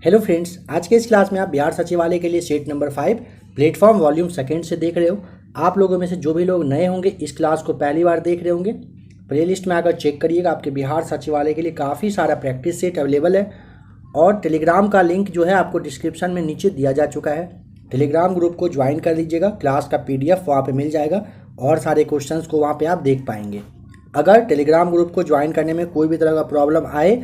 Hello friends, आज के इस क्लास में आप बिहार सचिवालय के लिए set number 5 platform volume second से देख रहे हो। आप लोगों में से जो भी लोग नए होंगे इस क्लास को पहली बार देख रहे होंगे, प्लेलिस्ट में आकर चेक करिएगा। आपके बिहार सचिवालय के लिए काफ़ी सारा प्रैक्टिस सेट अवेलेबल है और टेलीग्राम का लिंक जो है आपको डिस्क्रिप्शन में नीचे दिया जा चुका है। टेलीग्राम ग्रुप को ज्वाइन कर लीजिएगा, क्लास का PDF वहाँ पर मिल जाएगा और सारे क्वेश्चन को वहाँ पर आप देख पाएंगे। अगर टेलीग्राम ग्रुप को ज्वाइन करने में कोई भी तरह का प्रॉब्लम आए,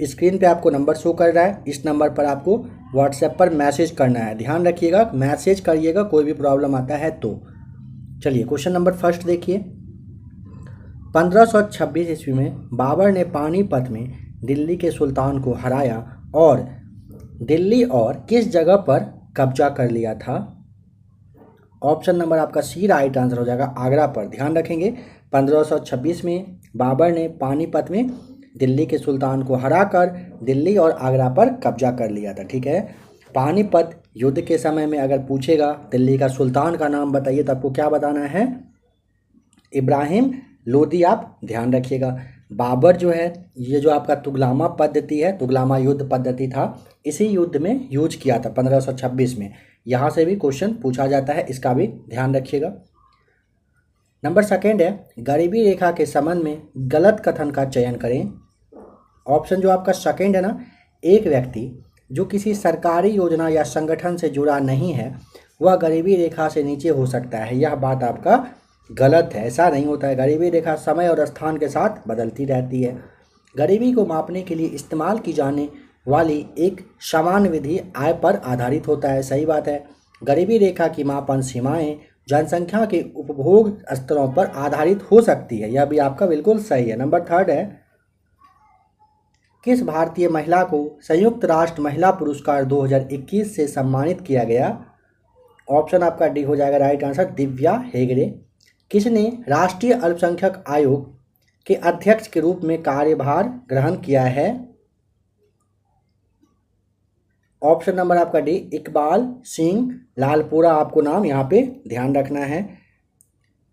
स्क्रीन पे आपको नंबर शो कर रहा है, इस नंबर पर आपको व्हाट्सएप पर मैसेज करना है। ध्यान रखिएगा, मैसेज करिएगा कोई भी प्रॉब्लम आता है तो। चलिए क्वेश्चन नंबर फर्स्ट देखिए। 1526 ईस्वी में बाबर ने पानीपत में दिल्ली के सुल्तान को हराया और दिल्ली और किस जगह पर कब्जा कर लिया था? ऑप्शन नंबर आपका सी राइट आंसर हो जाएगा, आगरा पर। ध्यान रखेंगे 1526 में बाबर ने पानीपत में दिल्ली के सुल्तान को हराकर दिल्ली और आगरा पर कब्जा कर लिया था। ठीक है, पानीपत युद्ध के समय में अगर पूछेगा दिल्ली का सुल्तान का नाम बताइए तो आपको क्या बताना है? इब्राहिम लोदी। आप ध्यान रखिएगा, बाबर जो है ये जो आपका तुगलामा पद्धति है, तुगलामा युद्ध पद्धति था, इसी युद्ध में यूज किया था 1526 में। यहाँ से भी क्वेश्चन पूछा जाता है, इसका भी ध्यान रखिएगा। नंबर सेकेंड है, गरीबी रेखा के संबंध में गलत कथन का चयन करें। ऑप्शन जो आपका सेकेंड है ना, एक व्यक्ति जो किसी सरकारी योजना या संगठन से जुड़ा नहीं है वह गरीबी रेखा से नीचे हो सकता है। यह बात आपका गलत है, ऐसा नहीं होता है। गरीबी रेखा समय और स्थान के साथ बदलती रहती है। गरीबी को मापने के लिए इस्तेमाल की जाने वाली एक सामान्य विधि आय पर आधारित होता है। सही बात है। गरीबी रेखा की मापन सीमाएं जनसंख्या के उपभोग स्तरों पर आधारित हो सकती है, यह भी आपका बिल्कुल सही है। नंबर थर्ड है, किस भारतीय महिला को संयुक्त राष्ट्र महिला पुरस्कार 2021 से सम्मानित किया गया? ऑप्शन आपका डी हो जाएगा राइट आंसर, दिव्या हेगड़े। किसने राष्ट्रीय अल्पसंख्यक आयोग के अध्यक्ष के रूप में कार्यभार ग्रहण किया है? ऑप्शन नंबर आपका डी, इकबाल सिंह लालपुरा आपको नाम यहाँ पे ध्यान रखना है।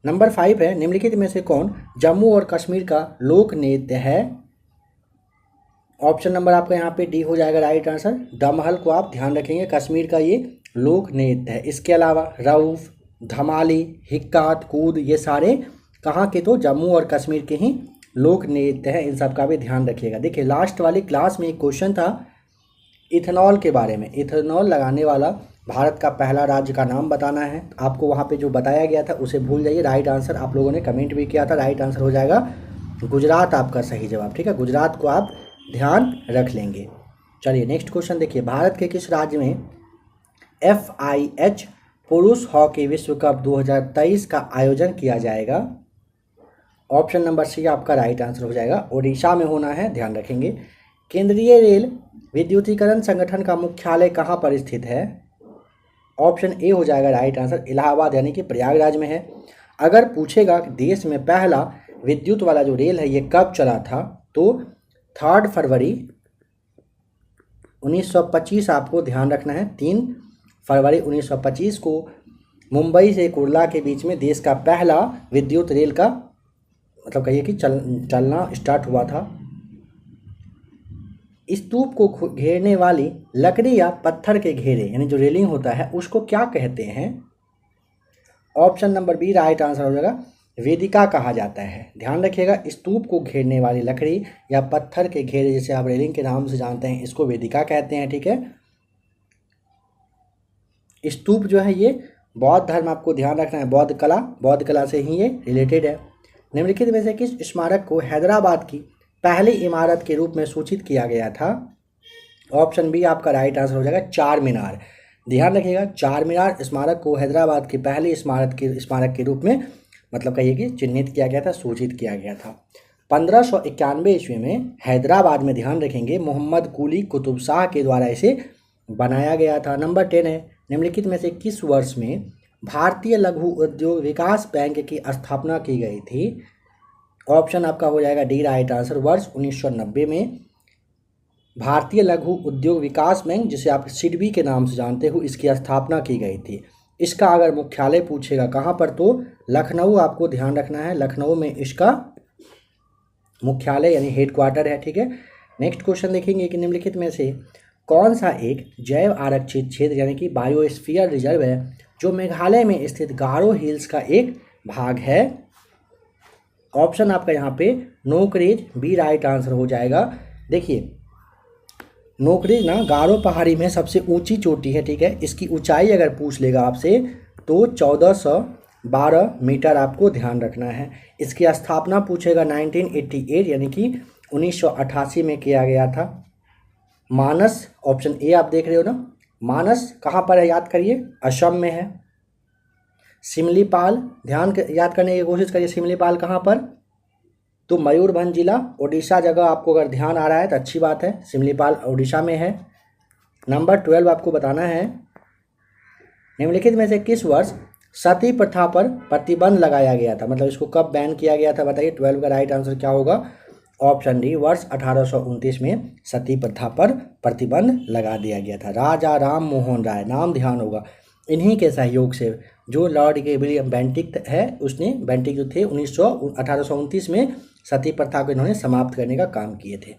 नंबर 5 है, निम्नलिखित में से कौन जम्मू और कश्मीर का लोक नृत्य है? ऑप्शन नंबर आपका यहाँ पे डी हो जाएगा राइट आंसर, दमहल को आप ध्यान रखेंगे, कश्मीर का ये लोक नृत्य है। इसके अलावा रऊफ, धमाली, हिक्कात, कूद, ये सारे कहाँ के? तो जम्मू और कश्मीर के ही लोक नृत्य है। इन सब का भी ध्यान रखिएगा। देखिए लास्ट वाली क्लास में एक क्वेश्चन था इथेनॉल के बारे में। इथेनॉल लगाने वाला भारत का पहला राज्य का नाम बताना है। आपको वहाँ पे जो बताया गया था उसे भूल जाइए। राइट आंसर आप लोगों ने कमेंट भी किया था, राइट आंसर हो जाएगा गुजरात आपका सही जवाब। ठीक है, गुजरात को आप ध्यान रख लेंगे। चलिए नेक्स्ट क्वेश्चन देखिए। भारत के किस राज्य में FIH पुरुष हॉकी विश्व कप 2023 का आयोजन किया जाएगा? ऑप्शन नंबर सी आपका राइट आंसर हो जाएगा, ओडिशा में होना है, ध्यान रखेंगे। केंद्रीय रेल विद्युतीकरण संगठन का मुख्यालय कहाँ पर स्थित है? ऑप्शन ए हो जाएगा राइट आंसर, इलाहाबाद यानी कि प्रयागराज में है। अगर पूछेगा कि देश में पहला विद्युत वाला जो रेल है ये कब चला था, तो 3 फरवरी 1925 आपको ध्यान रखना है। 3 फरवरी 1925 को मुंबई से कुर्ला के बीच में देश का पहला विद्युत रेल का मतलब कहिए कि चलना स्टार्ट हुआ था। स्तूप को घेरने वाली लकड़ी या पत्थर के घेरे यानी जो रेलिंग होता है उसको क्या कहते हैं? Option number B right answer हो जाएगा, वेदिका कहा जाता है। ध्यान रखिएगा, स्तूप को घेरने वाली लकड़ी या पत्थर के घेरे जिसे आप रेलिंग के नाम से जानते हैं इसको वेदिका कहते हैं। ठीक है, स्तूप जो है ये बौद्ध धर्म आपको ध्यान रखना है, बौद्ध कला से ही ये रिलेटेड है। निम्नलिखित में से किस स्मारक को हैदराबाद की पहली इमारत के रूप में सूचित किया गया था? ऑप्शन बी आपका राइट आंसर हो जाएगा, चार मीनार। ध्यान रखिएगा, चार मीनार स्मारक को हैदराबाद की पहली स्मारक के रूप में मतलब कहिए कि चिन्हित किया गया था, सूचित किया गया था। 1591 ईस्वी में हैदराबाद में, ध्यान रखेंगे, मोहम्मद कुली कुतुब शाह के द्वारा इसे बनाया गया था। नंबर 10 है, निम्नलिखित में से किस वर्ष में भारतीय लघु उद्योग विकास बैंक की स्थापना की गई थी? ऑप्शन आपका हो जाएगा डी राइट आंसर, वर्ष 1990 में भारतीय लघु उद्योग विकास बैंक, जिसे आप सिडबी के नाम से जानते हो, इसकी स्थापना की गई थी। इसका अगर मुख्यालय पूछेगा कहाँ पर, तो लखनऊ आपको ध्यान रखना है, लखनऊ में इसका मुख्यालय यानी हेडक्वार्टर है। ठीक है, नेक्स्ट क्वेश्चन देखेंगे कि निम्नलिखित में से कौन सा एक जैव आरक्षित क्षेत्र यानी कि बायोस्फीयर रिजर्व है जो मेघालय में स्थित गारो हिल्स का एक भाग है? ऑप्शन आपका यहाँ पे नोकरेक बी राइट आंसर हो जाएगा। देखिए नोकरेक ना गारो पहाड़ी में सबसे ऊंची चोटी है, ठीक है। इसकी ऊंचाई अगर पूछ लेगा आपसे तो 1412 मीटर आपको ध्यान रखना है। इसकी स्थापना पूछेगा 1988 यानी कि 1988 में किया गया था। मानस, ऑप्शन ए आप देख रहे हो ना, मानस कहाँ पर है याद करिए, असम में है। सिमलीपाल याद करने की कोशिश करिए, सिमलीपाल कहाँ पर, तो मयूरभंज जिला ओडिशा जगह आपको अगर ध्यान आ रहा है तो अच्छी बात है, सिमलीपाल ओडिशा में है। नंबर 12 आपको बताना है, निम्नलिखित में से किस वर्ष सती प्रथा पर प्रतिबंध लगाया गया था, मतलब इसको कब बैन किया गया था बताइए। 12 का राइट आंसर क्या होगा? ऑप्शन डी वर्ष 1829 में सती प्रथा पर प्रतिबंध लगा दिया गया था। राजा राम मोहन राय, नाम ध्यान होगा, इन्हीं के सहयोग से जो लॉर्ड विलियम बेंटिक है, उसने बेंटिक जो थे 1829 में सती प्रथा को इन्होंने समाप्त करने का काम किए थे।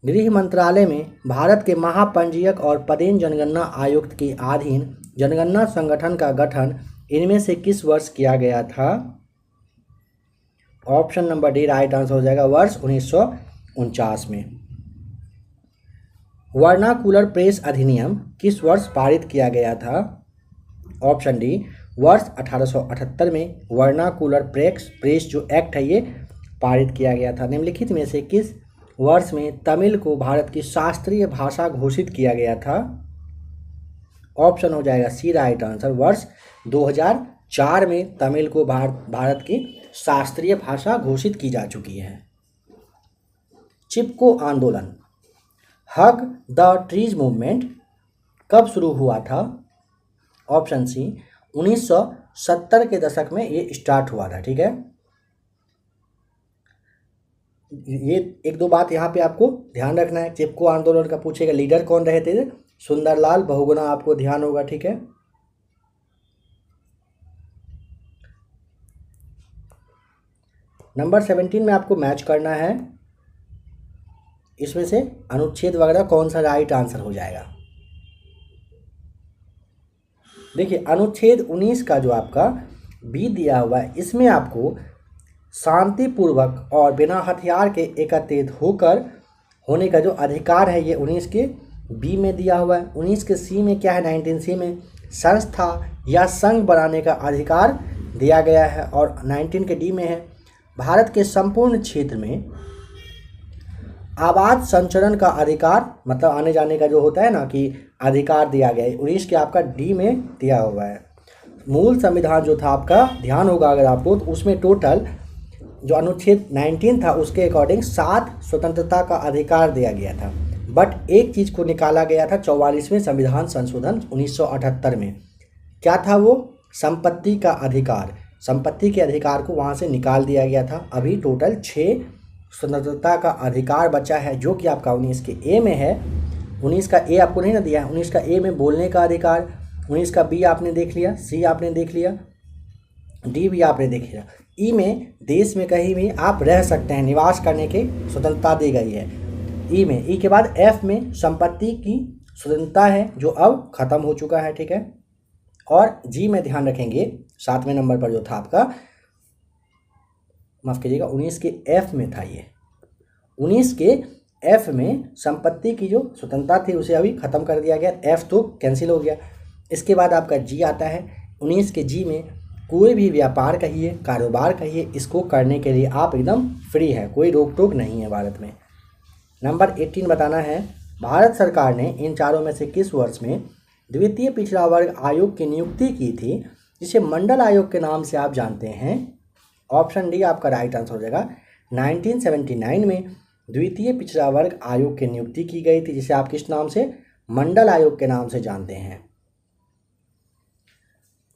गृह मंत्रालय में भारत के महापंजीयक और पदेन जनगणना आयुक्त के अधीन जनगणना संगठन का गठन इनमें से किस वर्ष किया गया था? Option number D right answer हो जाएगा, वर्ष 1949 में। वर्नाकुलर प्रेस अधिनियम किस वर्ष पारित किया गया था? ऑप्शन डी वर्ष 1878 में वर्नाकुलर प्रेस जो एक्ट है ये पारित किया गया था। निम्नलिखित में से किस वर्ष में तमिल को भारत की शास्त्रीय भाषा घोषित किया गया था? ऑप्शन हो जाएगा सी राइट आंसर, वर्ष 2004 में तमिल को भारत की शास्त्रीय भाषा घोषित की जा चुकी है। चिपको आंदोलन, हग द ट्रीज मूवमेंट कब शुरू हुआ था? ऑप्शन सी 1970 के दशक में ये स्टार्ट हुआ था, ठीक है। ये एक दो बात यहाँ पे आपको ध्यान रखना है। चिपको आंदोलन का पूछेगा लीडर कौन रहे थे, सुंदरलाल बहुगुणा, आपको ध्यान होगा, ठीक है। नंबर 17 में आपको मैच करना है, इसमें से अनुच्छेद वगैरह कौन सा राइट आंसर हो जाएगा। देखिए अनुच्छेद 19 का जो आपका बी दिया हुआ है, इसमें आपको शांतिपूर्वक और बिना हथियार के एकत्रित होकर होने का जो अधिकार है ये 19 के बी में दिया हुआ है। 19 के सी में क्या है, 19 सी में संस्था या संघ बनाने का अधिकार दिया गया है, और 19 के डी में है भारत के संपूर्ण क्षेत्र में आवाज संचरण का अधिकार, मतलब आने जाने का जो होता है ना कि अधिकार दिया गया है, 19 के आपका डी में दिया हुआ है। मूल संविधान जो था आपका ध्यान होगा अगर आपको, तो उसमें टोटल जो अनुच्छेद 19 था उसके अकॉर्डिंग 7 स्वतंत्रता का अधिकार दिया गया था, बट एक चीज़ को निकाला गया था 44वें संविधान संशोधन 1978 में। क्या था वो? संपत्ति का अधिकार, संपत्ति के अधिकार को वहाँ से निकाल दिया गया था। अभी टोटल 6 स्वतंत्रता का अधिकार बचा है, जो कि आपका 19 के ए में है। 19 का ए आपको नहीं ना दिया है, 19 का ए में बोलने का अधिकार, 19 का बी आपने देख लिया, सी आपने देख लिया, डी भी आपने देख लिया। ई में देश में कहीं भी आप रह सकते हैं, निवास करने की स्वतंत्रता दी गई है ई में। ई के बाद एफ में संपत्ति की स्वतंत्रता है जो अब खत्म हो चुका है, ठीक है। और जी में ध्यान रखेंगे 7वें नंबर पर जो था आपका, माफ कीजिएगा 19 के एफ में था ये, 19 के एफ में संपत्ति की जो स्वतंत्रता थी उसे अभी खत्म कर दिया गया, एफ तो कैंसिल हो गया। इसके बाद आपका जी आता है, 19 के जी में कोई भी व्यापार कहिए, कारोबार कहिए, इसको करने के लिए आप एकदम फ्री है, कोई रोक टोक नहीं है भारत में। नंबर 18 बताना है, भारत सरकार ने इन चारों में से किस वर्ष में द्वितीय पिछड़ा वर्ग आयोग की नियुक्ति की थी, जिसे मंडल आयोग के नाम से आप जानते हैं? ऑप्शन डी आपका राइट आंसर हो जाएगा, 1979 में द्वितीय पिछड़ा वर्ग आयोग की नियुक्ति की गई थी, जिसे आप किस नाम से, मंडल आयोग के नाम से जानते हैं।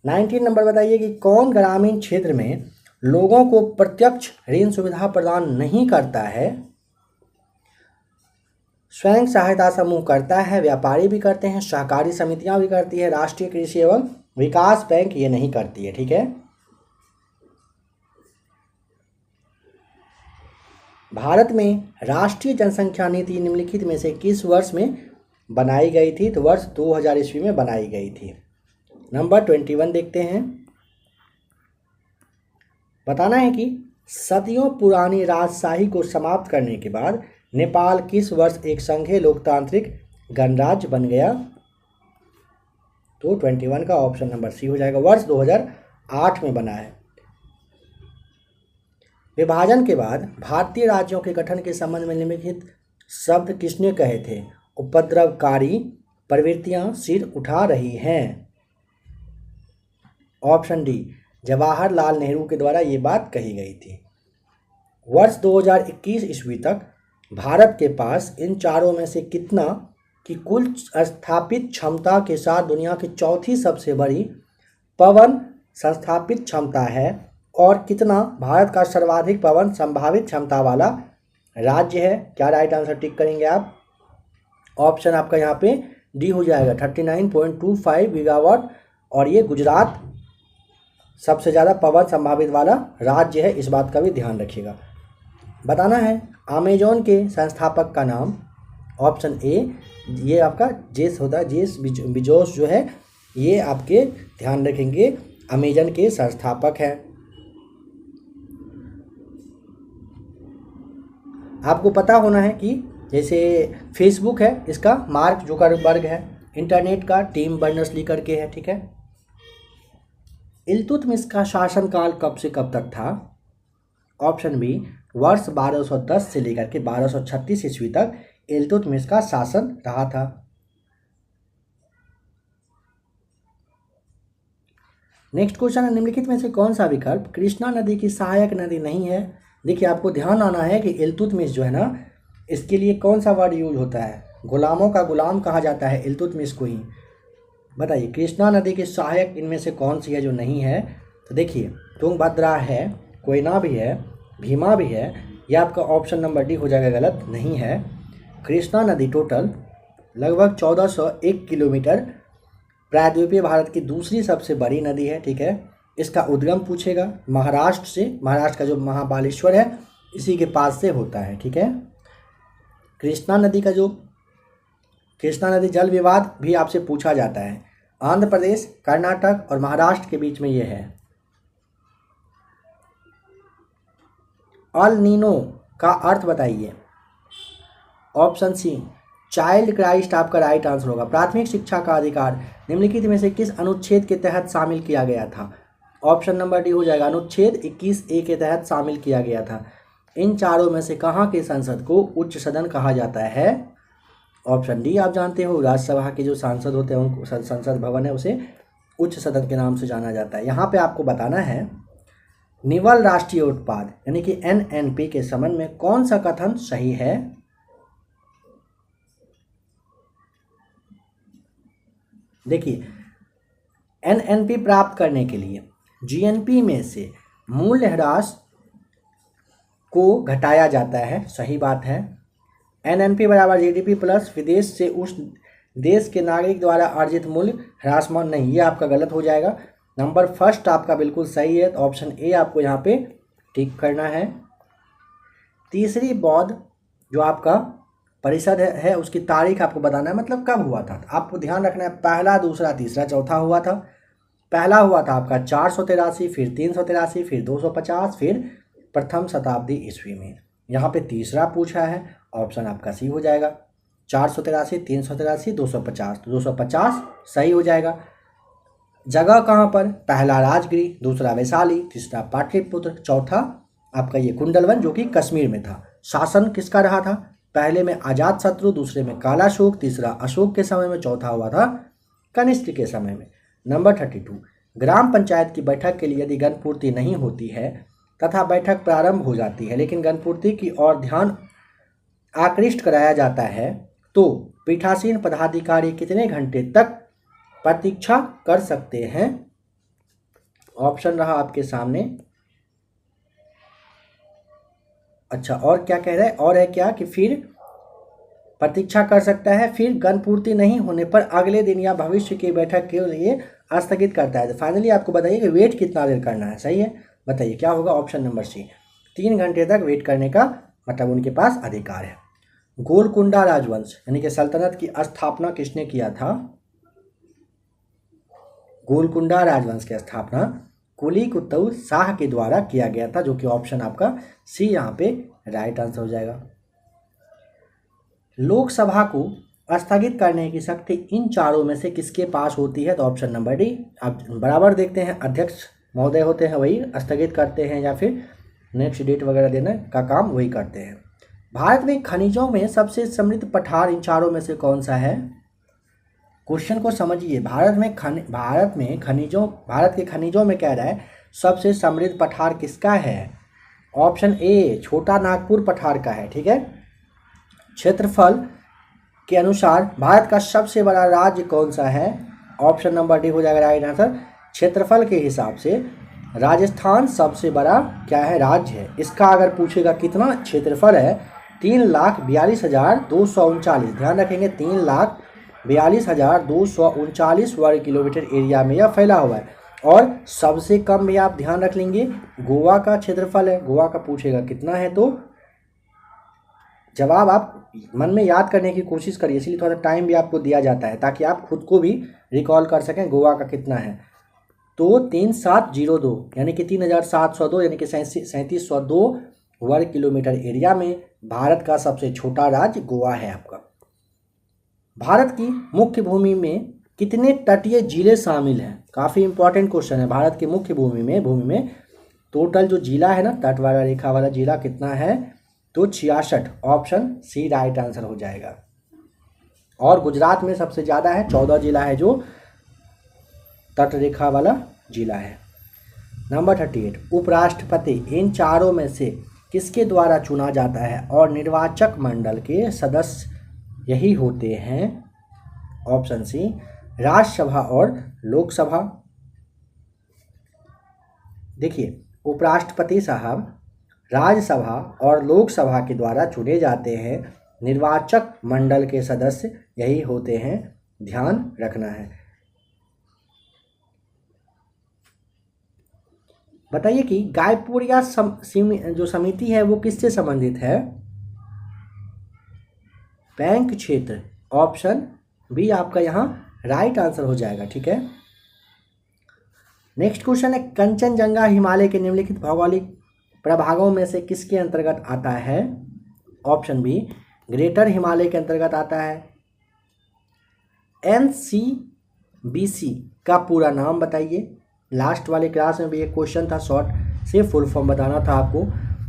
19 नंबर बताइए कि कौन ग्रामीण क्षेत्र में लोगों को प्रत्यक्ष ऋण सुविधा प्रदान नहीं करता है? स्वयं सहायता समूह करता है, व्यापारी भी करते हैं, सहकारी समितियां भी करती है, राष्ट्रीय कृषि एवं विकास बैंक ये नहीं करती है, ठीक है। भारत में राष्ट्रीय जनसंख्या नीति निम्नलिखित में से किस वर्ष में बनाई गई थी? तो वर्ष 2000 ईस्वी में बनाई गई थी। नंबर 21 देखते हैं। बताना है कि सदियों पुरानी राजशाही को समाप्त करने के बाद नेपाल किस वर्ष एक संघीय लोकतांत्रिक गणराज्य बन गया? तो 21 का ऑप्शन नंबर सी हो जाएगा, वर्ष 2008 में बना है। विभाजन के बाद भारतीय राज्यों के गठन के संबंध में निम्नलिखित शब्द किसने कहे थे? उपद्रवकारी प्रवृत्तियां सिर उठा रही हैं। ऑप्शन डी, जवाहरलाल नेहरू के द्वारा ये बात कही गई थी। वर्ष 2021 ईस्वी तक भारत के पास इन चारों में से कितना की कुल स्थापित क्षमता के साथ दुनिया की चौथी सबसे बड़ी पवन संस्थापित क्षमता है, और कितना भारत का सर्वाधिक पवन संभावित क्षमता वाला राज्य है? क्या राइट आंसर टिक करेंगे आप? ऑप्शन आपका यहाँ पे डी हो जाएगा, 39.25 गीगावाट, और ये गुजरात सबसे ज़्यादा पवन संभावित वाला राज्य है, इस बात का भी ध्यान रखिएगा। बताना है अमेजॉन के संस्थापक का नाम। ऑप्शन ए, ये आपका जेस होता है, जेस बिजोस जो है, ये आपके ध्यान रखेंगे अमेजन के संस्थापक हैं। आपको पता होना है कि जैसे फेसबुक है, इसका मार्क जुकरबर्ग है, इंटरनेट का टिम बर्नर्स-ली करके है, ठीक है। इल्तुतमिश का शासनकाल कब से कब तक था? ऑप्शन बी, वर्ष 1210 से लेकर के 1236 ईस्वी तक इल्तुतमिश का शासन रहा था। नेक्स्ट क्वेश्चन है, निम्नलिखित में से कौन सा विकल्प कृष्णा नदी की सहायक नदी नहीं है? देखिए, आपको ध्यान आना है कि इल्तुतमिश जो है ना, इसके लिए कौन सा वर्ड यूज होता है? गुलामों का गुलाम कहा जाता है इल्तुतमिश को ही। बताइए, कृष्णा नदी की सहायक इनमें से कौन सी है जो नहीं है? तो देखिए, तुंगभद्रा है, कोयना भी है, भीमा भी है, यह आपका ऑप्शन नंबर डी हो जाएगा, गलत नहीं है। कृष्णा नदी टोटल लगभग 1401 किलोमीटर, प्रायद्वीपीय भारत की दूसरी सबसे बड़ी नदी है, ठीक है। इसका उद्गम पूछेगा महाराष्ट्र से, महाराष्ट्र का जो महाबालेश्वर है इसी के पास से होता है, ठीक है। कृष्णा नदी जल विवाद भी आपसे पूछा जाता है। आंध्र प्रदेश, कर्नाटक और महाराष्ट्र के बीच में ये है। अल नीनो का अर्थ बताइए। ऑप्शन सी, चाइल्ड क्राइस्ट आपका राइट आंसर होगा। प्राथमिक शिक्षा का अधिकार निम्नलिखित में से किस अनुच्छेद के तहत शामिल किया गया था? ऑप्शन नंबर डी हो जाएगा, अनुच्छेद 21A के तहत शामिल किया गया था। इन चारों में से कहाँ के संसद को उच्च सदन कहा जाता है? ऑप्शन डी आप जानते हो, राज्यसभा के जो सांसद होते हैं उनको, संसद भवन है, उसे उच्च सदन के नाम से जाना जाता है। यहाँ पे आपको बताना है निवल राष्ट्रीय उत्पाद यानी कि NNP के संबंध में कौन सा कथन सही है? देखिए, NNP प्राप्त करने के लिए GNP में से मूल्य ह्रास को घटाया जाता है, सही बात है। NNP बराबर GDP प्लस विदेश से उस देश के नागरिक द्वारा अर्जित मूल्य ह्रासमान नहीं, ये आपका गलत हो जाएगा। नंबर फर्स्ट आपका बिल्कुल सही है, तो ऑप्शन ए आपको यहाँ पे टिक करना है। तीसरी बौद्ध जो आपका परिषद है उसकी तारीख आपको बताना है, मतलब कब हुआ था। आपको ध्यान रखना है, पहला, दूसरा, तीसरा, चौथा हुआ था। पहला हुआ था आपका 483, फिर 383, फिर 250, फिर प्रथम शताब्दी ईस्वी में। यहाँ पे तीसरा पूछा है, ऑप्शन आपका सी हो जाएगा, 483, 383, 250, तो 250 सही हो जाएगा। जगह कहाँ पर? पहला राजगिरी, दूसरा वैशाली, तीसरा पाटलिपुत्र, चौथा आपका ये कुंडलवन जो कि कश्मीर में था। शासन किसका रहा था? पहले में अजातशत्रु, दूसरे में कालाशोक, तीसरा अशोक के समय में, चौथा हुआ था कनिष्क के समय में। नंबर 32, ग्राम पंचायत की बैठक के लिए यदि गणपूर्ति नहीं होती है तथा बैठक प्रारंभ हो जाती है लेकिन गणपूर्ति की ओर ध्यान आकृष्ट कराया जाता है तो पीठासीन पदाधिकारी कितने घंटे तक प्रतीक्षा कर सकते हैं? ऑप्शन रहा आपके सामने। अच्छा, और क्या कह रहा है? और है क्या कि फिर प्रतीक्षा कर सकता है, फिर गणपूर्ति नहीं होने पर अगले दिन या भविष्य की बैठक के लिए स्थगित करता है। तो फाइनली आपको बताइए कि वेट कितना देर करना है, सही है? बताइए क्या होगा? ऑप्शन नंबर सी, 3 घंटे तक वेट करने का मतलब उनके पास अधिकार है। गोलकुंडा राजवंश यानी कि सल्तनत की स्थापना किसने किया था? गोलकुंडा राजवंश की स्थापना कुली कुतुब शाह के द्वारा किया गया था, जो कि ऑप्शन आपका सी यहाँ पे राइट आंसर हो जाएगा। लोकसभा को स्थगित करने की शक्ति इन चारों में से किसके पास होती है? तो ऑप्शन नंबर डी। अब बराबर देखते हैं, अध्यक्ष महोदय होते हैं वही स्थगित करते हैं या फिर नेक्स्ट डेट वगैरह देने का काम वही करते हैं। भारत में खनिजों में सबसे समृद्ध पठार इन चारों में से कौन सा है? क्वेश्चन को समझिए। भारत के खनिजों में कह रहा है सबसे समृद्ध पठार किसका है? ऑप्शन ए छोटा नागपुर पठार का है। ठीक है। क्षेत्रफल के अनुसार भारत का सबसे बड़ा राज्य कौन सा है? ऑप्शन नंबर डी हो जाएगा राइट आंसर। क्षेत्रफल के हिसाब से राजस्थान सबसे बड़ा क्या है? राज्य है। इसका अगर पूछेगा कितना क्षेत्रफल है, 3,42,239। ध्यान रखेंगे 3,42,239 वर्ग किलोमीटर एरिया में यह फैला हुआ है। और सबसे कम भी आप ध्यान रख लेंगे गोवा का क्षेत्रफल है। गोवा का पूछेगा कितना है तो जवाब आप मन में याद करने की कोशिश करिए, इसलिए थोड़ा टाइम भी आपको दिया जाता है ताकि आप खुद को भी रिकॉल कर सकें गोवा का कितना है। तो 3702 यानी कि 3702 यानी कि 3702 वर्ग किलोमीटर एरिया में भारत का सबसे छोटा राज्य गोवा है आपका। भारत की मुख्य भूमि में कितने तटीय जिले शामिल हैं? काफ़ी इंपॉर्टेंट क्वेश्चन है। भारत की मुख्य भूमि में टोटल जो जिला है ना, तट वाला रेखा वाला जिला कितना है? तो 66। ऑप्शन सी राइट आंसर हो जाएगा। और गुजरात में सबसे ज़्यादा है, 14 जिला है जो तट रेखा वाला जिला है। नंबर 38, उपराष्ट्रपति इन चारों में से किसके द्वारा चुना जाता है? और निर्वाचक मंडल के सदस्य यही होते हैं। ऑप्शन सी राज्यसभा और लोकसभा। देखिए उपराष्ट्रपति साहब राज्यसभा और लोकसभा के द्वारा चुने जाते हैं, निर्वाचक मंडल के सदस्य यही होते हैं, ध्यान रखना है। बताइए कि गायपुरिया जो समिति है वो किससे संबंधित है? बैंक क्षेत्र। ऑप्शन बी आपका यहाँ राइट आंसर हो जाएगा। ठीक है। नेक्स्ट क्वेश्चन है, कंचनजंगा हिमालय के निम्नलिखित भौगोलिक प्रभागों में से किसके अंतर्गत आता है? ऑप्शन बी ग्रेटर हिमालय के अंतर्गत आता है। NCBC का पूरा नाम बताइए। लास्ट वाले क्लास में भी एक क्वेश्चन था, शॉर्ट से फुल फॉर्म बताना था आपको।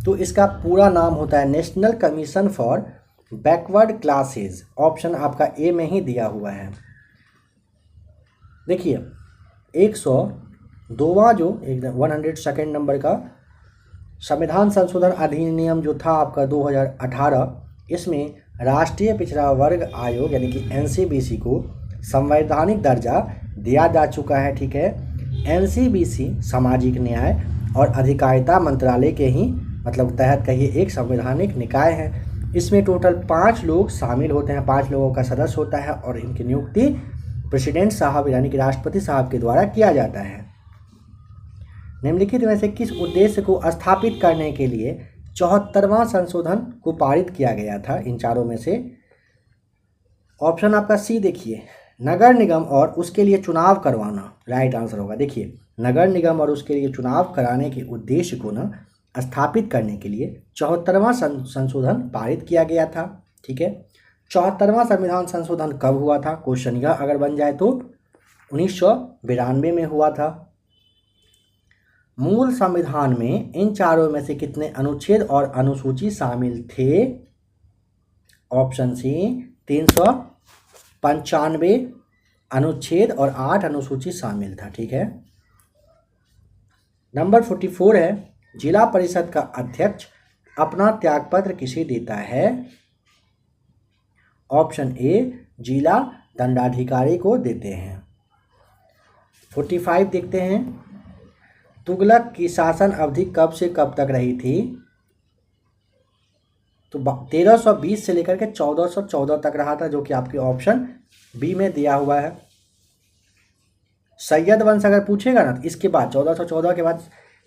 तो इसका पूरा नाम होता है national commission for backward classes. Option आपका ए में ही दिया हुआ है। देखिए 102वां जो 102nd नंबर का संविधान संशोधन अधिनियम जो था आपका 2018, इसमें राष्ट्रीय पिछड़ा वर्ग आयोग यानी कि NCBC को संवैधानिक दर्जा दिया जा चुका है। ठीक है। NCBC सामाजिक न्याय और अधिकारिता मंत्रालय के ही मतलब तहत कहिए एक संवैधानिक निकाय है। इसमें टोटल 5 लोग शामिल होते हैं, 5 लोगों का सदस्य होता है और इनकी नियुक्ति प्रेसिडेंट साहब यानी कि राष्ट्रपति साहब के द्वारा किया जाता है। निम्नलिखित में से किस उद्देश्य को स्थापित करने के लिए 74वां संशोधन को पारित किया गया था? इन चारों में से ऑप्शन आपका सी देखिए, नगर निगम और उसके लिए चुनाव करवाना राइट आंसर होगा। देखिए नगर निगम और उसके लिए चुनाव कराने के उद्देश्य को ना स्थापित करने के लिए 74वां संशोधन पारित किया गया था। ठीक है। 74वां संविधान संशोधन कब हुआ था? क्वेश्चन यह अगर बन जाए तो 1992 में हुआ था। मूल संविधान में इन चारों में से कितने अनुच्छेद और अनुसूची शामिल थे? ऑप्शन सी 395 अनुच्छेद और 8 अनुसूची शामिल था। ठीक है। नंबर 44 है, जिला परिषद का अध्यक्ष अपना त्यागपत्र किसे देता है? ऑप्शन ए जिला दंडाधिकारी को देते हैं। 45 देखते हैं, तुगलक की शासन अवधि कब से कब तक रही थी? तो 1320 से लेकर के 1414 तक रहा था, जो कि आपके ऑप्शन बी में दिया हुआ है। सैयद वंश अगर पूछेगा ना तो इसके बाद 1414 के बाद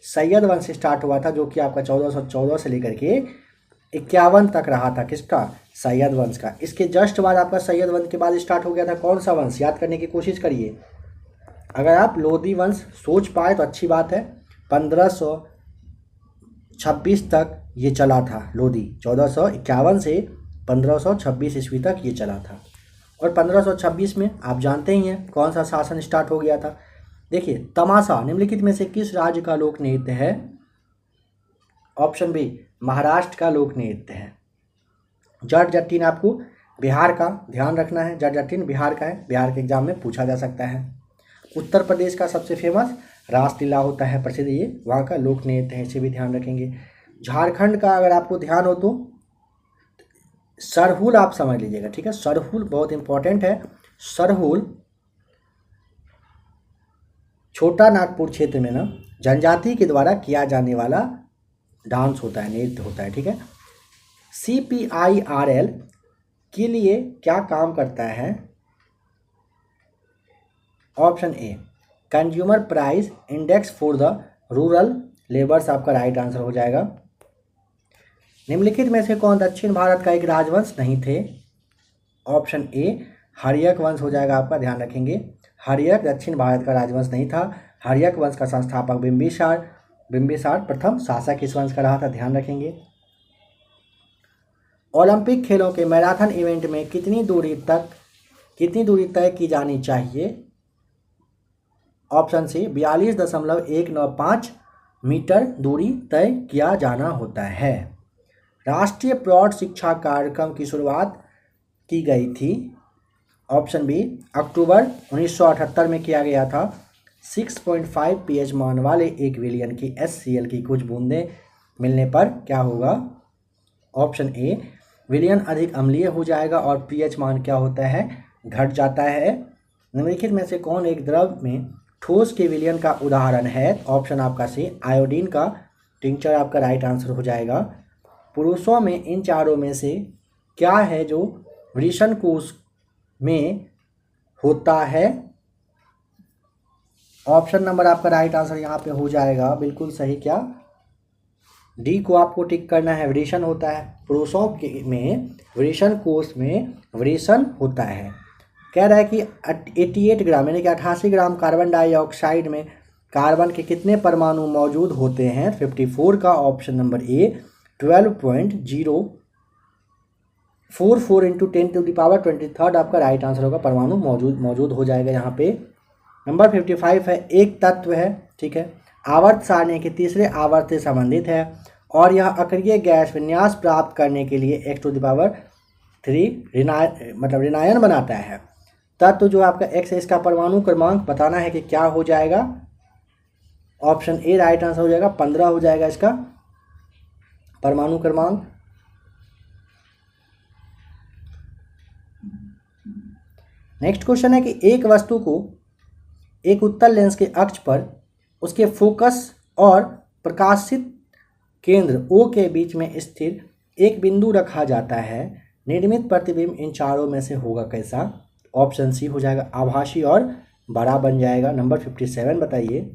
सैयद वंश स्टार्ट हुआ था, जो कि आपका 1414 से लेकर के 51 तक रहा था, किसका? सैयद वंश का। इसके जस्ट बाद आपका सैयद वंश के बाद स्टार्ट हो गया था कौन सा वंश? याद करने की कोशिश करिए। अगर आप लोधी वंश सोच पाए तो अच्छी बात है। 1526 तक ये चला था लोधी, 1451 से 1526 ईस्वी तक ये चला था। और 1526 में आप जानते ही हैं कौन सा शासन स्टार्ट हो गया था। देखिए, तमाशा निम्नलिखित में से किस राज्य का लोक नृत्य है? ऑप्शन बी, महाराष्ट्र का लोक नृत्य है। जट जटिन आपको बिहार का ध्यान रखना है, जट जटिन बिहार का है, बिहार के एग्जाम में पूछा जा सकता है। उत्तर प्रदेश का सबसे फेमस रासलीला होता है प्रसिद्ध, ये वहाँ का लोक नृत्य है, इसे भी ध्यान रखेंगे। झारखंड का अगर आपको ध्यान हो तो सरहुल आप समझ लीजिएगा, ठीक है। सरहुल बहुत इंपॉर्टेंट है। सरहुल छोटा नागपुर क्षेत्र में ना जनजाति के द्वारा किया जाने वाला डांस होता है, नृत्य होता है, ठीक है। CPIRL के लिए क्या काम करता है? Option A, consumer price index for the rural labours आपका राइट आंसर हो जाएगा। निम्नलिखित में से कौन दक्षिण भारत का एक राजवंश नहीं थे? ऑप्शन ए, हर्यक वंश हो जाएगा आपका, ध्यान रखेंगे। हर्यक दक्षिण भारत का राजवंश नहीं था। हर्यक वंश का संस्थापक बिंबिसार प्रथम शासक इस वंश का रहा था, ध्यान रखेंगे। ओलंपिक खेलों के मैराथन इवेंट में कितनी दूरी तय की जानी चाहिए? ऑप्शन सी, 42.195 मीटर दूरी तय किया जाना होता है। राष्ट्रीय प्रौढ़ शिक्षा कार्यक्रम की शुरुआत की गई थी। ऑप्शन बी, अक्टूबर 1978 में किया गया था। 6.5 pH मान वाले एक विलयन की HCl की कुछ बूंदें मिलने पर क्या होगा? ऑप्शन ए, विलयन अधिक अम्लीय हो जाएगा और pH मान क्या होता है? घट जाता है। निम्नलिखित में से कौन एक द्रव में ठोस के विलयन का उदाहरण है? ऑप्शन आपका सी, आयोडीन का टिंचर आपका राइट आंसर हो जाएगा। पुरुषों में इन चारों में से क्या है जो वृषण कोश में होता है? ऑप्शन नंबर आपका राइट आंसर यहाँ पे हो जाएगा बिल्कुल सही, क्या? डी को आपको टिक करना है, वृषण होता है। पुरुषों के में वृषण कोश में वृषण होता है। कह रहा है कि 88 ग्राम यानी कि 88 ग्राम कार्बन डाइऑक्साइड में कार्बन के कितने परमाणु मौजूद होते हैं? 54 का ऑप्शन नंबर ए, 12.044 इंटू 10⁻23 आपका राइट आंसर होगा। परमाणु मौजूद हो जाएगा यहाँ पे। नंबर 55 है, एक तत्व है, ठीक है, आवर्त सारणी के तीसरे आवर्त से संबंधित है और यह अक्रिय गैस विन्यास प्राप्त करने के लिए x⁻³ ऋणायन बनाता है। तत्व जो आपका x है, इसका परमाणु क्रमांक बताना है कि क्या हो जाएगा? ऑप्शन ए राइट आंसर हो जाएगा, 15 हो जाएगा इसका परमाणु क्रमांक। नेक्स्ट क्वेश्चन है कि एक वस्तु को एक उत्तल लेंस के अक्ष पर उसके फोकस और प्रकाशित केंद्र O के बीच में स्थिर एक बिंदु रखा जाता है। निर्मित प्रतिबिंब इन चारों में से होगा कैसा? ऑप्शन सी हो जाएगा आभासी और बड़ा बन जाएगा। नंबर 57 बताइए।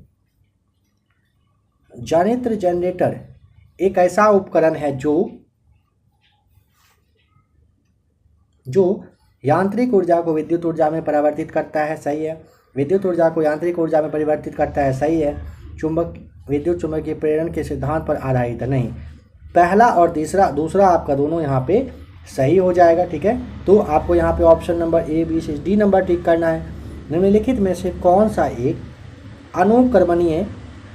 जनित्र जनरेटर एक ऐसा उपकरण है जो यांत्रिक ऊर्जा को विद्युत ऊर्जा में परिवर्तित करता है, सही है। विद्युत ऊर्जा को यांत्रिक ऊर्जा में परिवर्तित करता है, सही है। विद्युत चुंबकीय प्रेरण के सिद्धांत पर आधारित है, नहीं। पहला और दूसरा आपका दोनों यहाँ पे सही हो जाएगा, ठीक है। तो आपको यहाँ पे option number A, B, C, D number tick करना है। निम्नलिखित में से कौन सा एक अनुक्रमणीय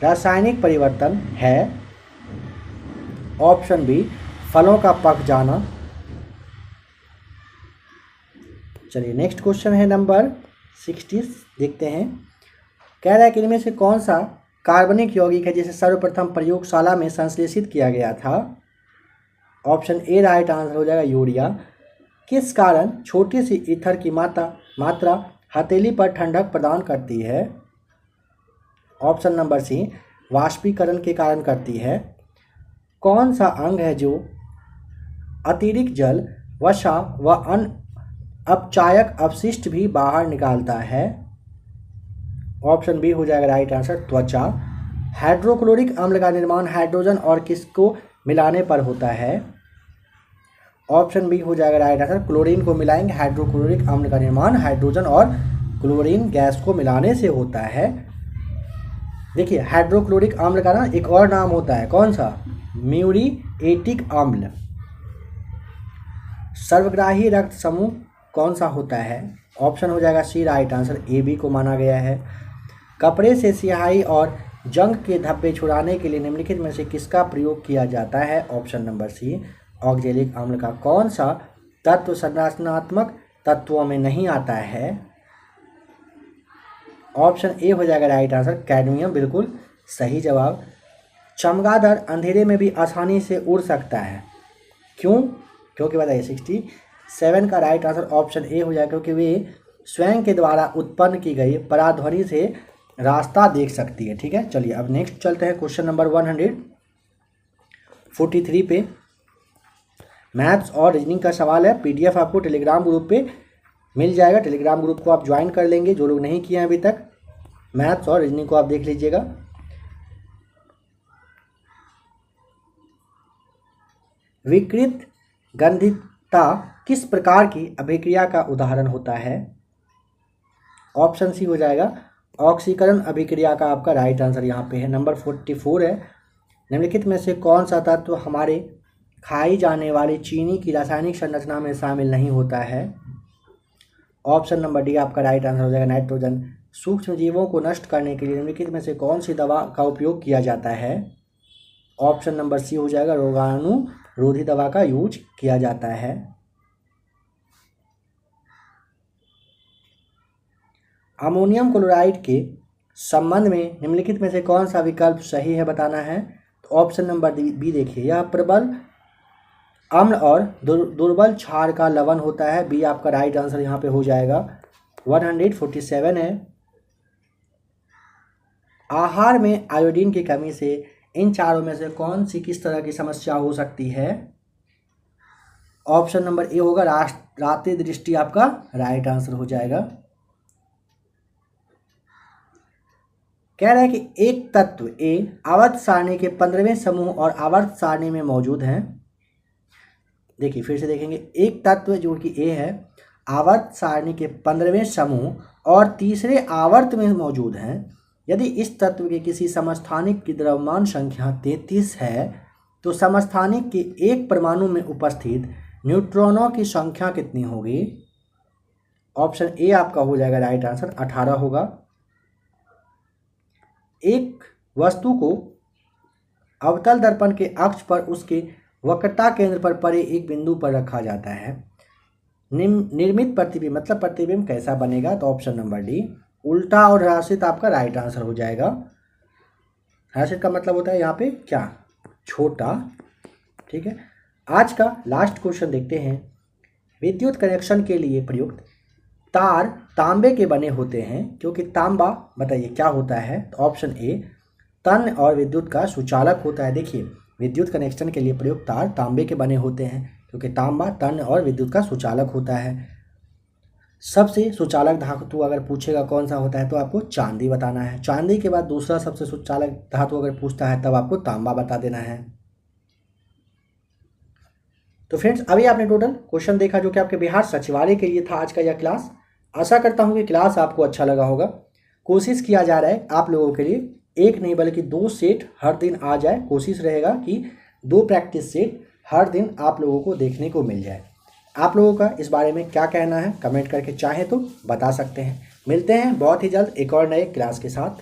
रासायनिक परिवर्तन है? ऑप्शन बी, फलों का पक जाना। चलिए नेक्स्ट क्वेश्चन है नंबर 60, देखते हैं। कह रहा है कि इनमें से कौन सा कार्बनिक यौगिक है जिसे सर्वप्रथम प्रयोगशाला में संश्लेषित किया गया था? ऑप्शन ए राइट आंसर हो जाएगा यूरिया। किस कारण छोटी सी ईथर की मात्रा हथेली पर ठंडक प्रदान करती है? ऑप्शन नंबर सी, वाष्पीकरण के कारण करती है। कौन सा अंग है जो अतिरिक्त जल, वसा व अन्य अपचायक अपशिष्ट भी बाहर निकालता है? ऑप्शन बी हो जाएगा राइट आंसर, त्वचा। हाइड्रोक्लोरिक अम्ल का निर्माण हाइड्रोजन और किसको मिलाने पर होता है? ऑप्शन बी हो जाएगा राइट आंसर। क्लोरीन को मिलाएंगे हाइड्रोक्लोरिक अम्ल का निर्माण हाइड्रोजन और क्लोरीन गैस को मिलाने से होता है। देखिए हाइड्रोक्लोरिक अम्ल का ना एक और नाम होता है, कौन सा? म्यूरिएटिक अम्ल। सर्वग्राही रक्त समूह कौन सा होता है? ऑप्शन हो जाएगा सी राइट आंसर, ए बी को माना गया है। कपड़े से स्याही और जंग के धब्बे छुड़ाने के लिए निम्नलिखित में से किसका प्रयोग किया जाता है? ऑप्शन नंबर सी ऑक्जेलिक अम्ल का। कौन सा तत्व संरचनात्मक तत्वों में नहीं आता है? ऑप्शन ए हो जाएगा राइट आंसर, कैडमियम, बिल्कुल सही जवाब। चमगादड़ अंधेरे में भी आसानी से उड़ सकता है, क्यों? क्योंकि बताइए 67 का राइट आंसर ऑप्शन ए हो जाएगा, क्योंकि वे स्वयं के द्वारा उत्पन्न की गई पराध्वनि से रास्ता देख सकती है। ठीक है, चलिए अब नेक्स्ट चलते हैं क्वेश्चन नंबर 143 पे। मैथ्स और रीजनिंग का सवाल है। पीडीएफ आपको टेलीग्राम ग्रुप पे मिल जाएगा। टेलीग्राम ग्रुप को आप ज्वाइन कर लेंगे जो लोग नहीं किए हैं अभी तक। मैथ्स और रीजनिंग को आप देख लीजिएगा। विकृत गंधिता किस प्रकार की अभिक्रिया का उदाहरण होता है? ऑप्शन सी हो जाएगा ऑक्सीकरण अभिक्रिया का आपका राइट आंसर यहाँ पे है। नंबर 44 है। निम्नलिखित में से कौन सा तत्व हमारे खाई जाने वाली चीनी की रासायनिक संरचना में शामिल नहीं होता है? ऑप्शन नंबर डी आपका राइट आंसर हो जाएगा नाइट्रोजन। सूक्ष्म जीवों को नष्ट करने के लिए निम्नलिखित में से कौन सी दवा का उपयोग किया जाता है? ऑप्शन नंबर सी हो जाएगा रोगाणुरोधी दवा का यूज किया जाता है। अमोनियम क्लोराइड के संबंध में निम्नलिखित में से कौन सा विकल्प सही है बताना है। तो ऑप्शन नंबर बी देखिए, यह प्रबल अम्ल और दुर्बल क्षार का लवण होता है। बी आपका राइट आंसर यहाँ पे हो जाएगा। 147 है। आहार में आयोडीन की कमी से इन चारों में से कौन सी किस तरह की समस्या हो सकती है? ऑप्शन नंबर ए होगा रात्रि दृष्टि आपका राइट आंसर हो जाएगा। कह रहा है कि एक तत्व ए आवर्त सारणी के 15वें समूह और आवर्त सारणी में मौजूद है। देखिए फिर से देखेंगे, एक तत्व जो कि ए है आवर्त सारणी के 15वें समूह और तीसरे आवर्त में मौजूद हैं। यदि इस तत्व के किसी समस्थानिक की द्रव्यमान संख्या 33 है तो समस्थानिक के एक परमाणु में उपस्थित न्यूट्रॉनों की संख्या कितनी होगी? ऑप्शन ए आपका हो जाएगा राइट आंसर, 18 होगा। एक वस्तु को अवतल दर्पण के अक्ष पर उसके वक्रता केंद्र पर परे एक बिंदु पर रखा जाता है। निर्मित प्रतिबिंब मतलब प्रतिबिंब कैसा बनेगा? तो ऑप्शन नंबर डी उल्टा और ह्रासित आपका राइट आंसर हो जाएगा। ह्रासित का मतलब होता है यहाँ पे क्या? छोटा। ठीक है, आज का लास्ट क्वेश्चन देखते हैं। विद्युत कनेक्शन के लिए प्रयुक्त तार तांबे के बने होते हैं, क्योंकि तांबा बताइए क्या होता है? तो ऑप्शन ए तन और विद्युत का सुचालक होता है। देखिए विद्युत कनेक्शन के लिए प्रयुक्त तार तांबे के बने होते हैं, क्योंकि तांबा तन और विद्युत का सुचालक होता है। सबसे सुचालक धातु अगर पूछेगा कौन सा होता है तो आपको चांदी बताना है। चांदी के बाद दूसरा सबसे सुचालक धातु अगर पूछता है तब आपको तांबा बता देना है। तो फ्रेंड्स अभी आपने टोटल क्वेश्चन देखा जो कि आपके बिहार सचिवालय के लिए था आज का यह क्लास। आशा करता हूँ कि क्लास आपको अच्छा लगा होगा। कोशिश किया जा रहा है आप लोगों के लिए एक नहीं बल्कि 2 सेट हर दिन आ जाए। कोशिश रहेगा कि 2 प्रैक्टिस सेट हर दिन आप लोगों को देखने को मिल जाए। आप लोगों का इस बारे में क्या कहना है कमेंट करके चाहें तो बता सकते हैं। मिलते हैं बहुत ही जल्द एक और नए क्लास के साथ।